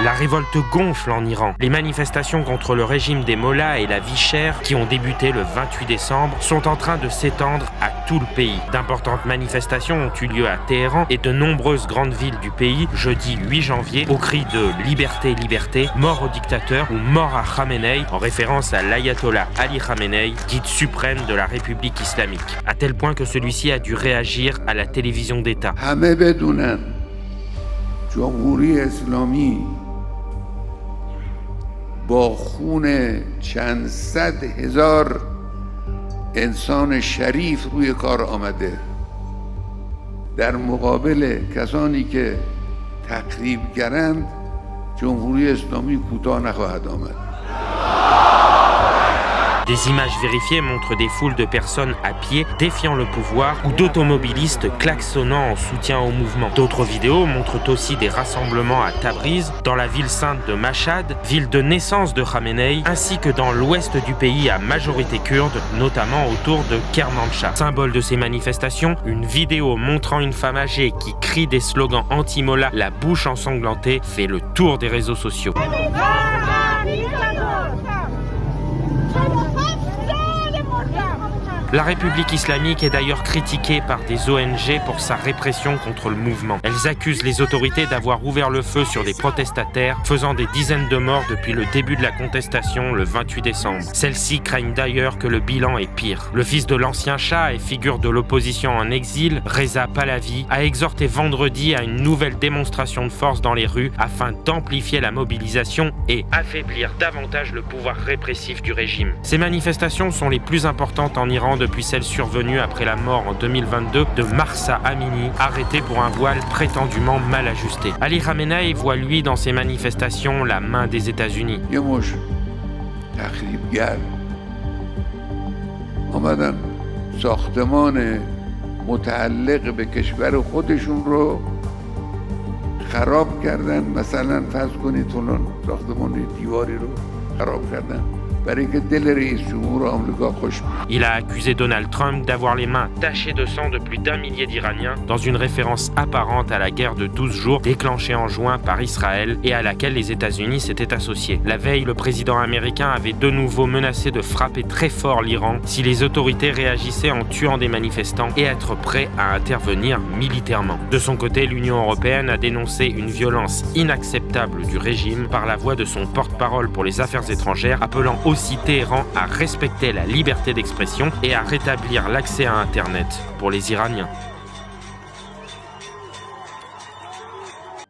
La révolte gonfle en Iran. Les manifestations contre le régime des mollahs et la vie chère, qui ont débuté le 28 décembre, sont en train de s'étendre à tout le pays. D'importantes manifestations ont eu lieu à Téhéran et de nombreuses grandes villes du pays, jeudi 8 janvier, au cri de « Liberté, liberté », « Mort au dictateur » ou « Mort à Khamenei », en référence à l'ayatollah Ali Khamenei, guide suprême de la République islamique, à tel point que celui-ci a dû réagir à la télévision d'État. جمهوری اسلامی با خون چند صد هزار انسان شریف روی کار آمده در مقابل کسانی که تخریبگرند جمهوری اسلامی کوتاه نخواهد آمد. Des images vérifiées montrent des foules de personnes à pied défiant le pouvoir ou d'automobilistes klaxonnant en soutien au mouvement. D'autres vidéos montrent aussi des rassemblements à Tabriz, dans la ville sainte de Mashhad, ville de naissance de Khamenei, ainsi que dans l'ouest du pays à majorité kurde, notamment autour de Kermanshah. Symbole de ces manifestations, une vidéo montrant une femme âgée qui crie des slogans anti-mollah, la bouche ensanglantée, fait le tour des réseaux sociaux. La République islamique est d'ailleurs critiquée par des ONG pour sa répression contre le mouvement. Elles accusent les autorités d'avoir ouvert le feu sur des protestataires, faisant des dizaines de morts depuis le début de la contestation le 28 décembre. Celles-ci craignent d'ailleurs que le bilan est pire. Le fils de l'ancien Shah et figure de l'opposition en exil, Reza Pahlavi, a exhorté vendredi à une nouvelle démonstration de force dans les rues afin d'amplifier la mobilisation et affaiblir davantage le pouvoir répressif du régime. Ces manifestations sont les plus importantes en Iran depuis celle survenue après la mort en 2022 de Mahsa Amini, arrêté pour un voile prétendument mal ajusté. Ali Khamenei voit lui dans ces manifestations la main des États-Unis. ساختمان متعلق به کشور خودشون رو خراب کردن. مثلا فرض کنید فلان ساختمان دیواری رو خراب کردن. Il a accusé Donald Trump d'avoir les mains tachées de sang de plus d'1 millier d'Iraniens dans une référence apparente à la guerre de 12 jours déclenchée en juin par Israël et à laquelle les États-Unis s'étaient associés. La veille, le président américain avait de nouveau menacé de frapper très fort l'Iran si les autorités réagissaient en tuant des manifestants et être prêt à intervenir militairement. De son côté, l'Union européenne a dénoncé une violence inacceptable du régime par la voix de son porte-parole pour les affaires étrangères, appelant aussi Téhéran à respecter la liberté d'expression et à rétablir l'accès à Internet pour les Iraniens.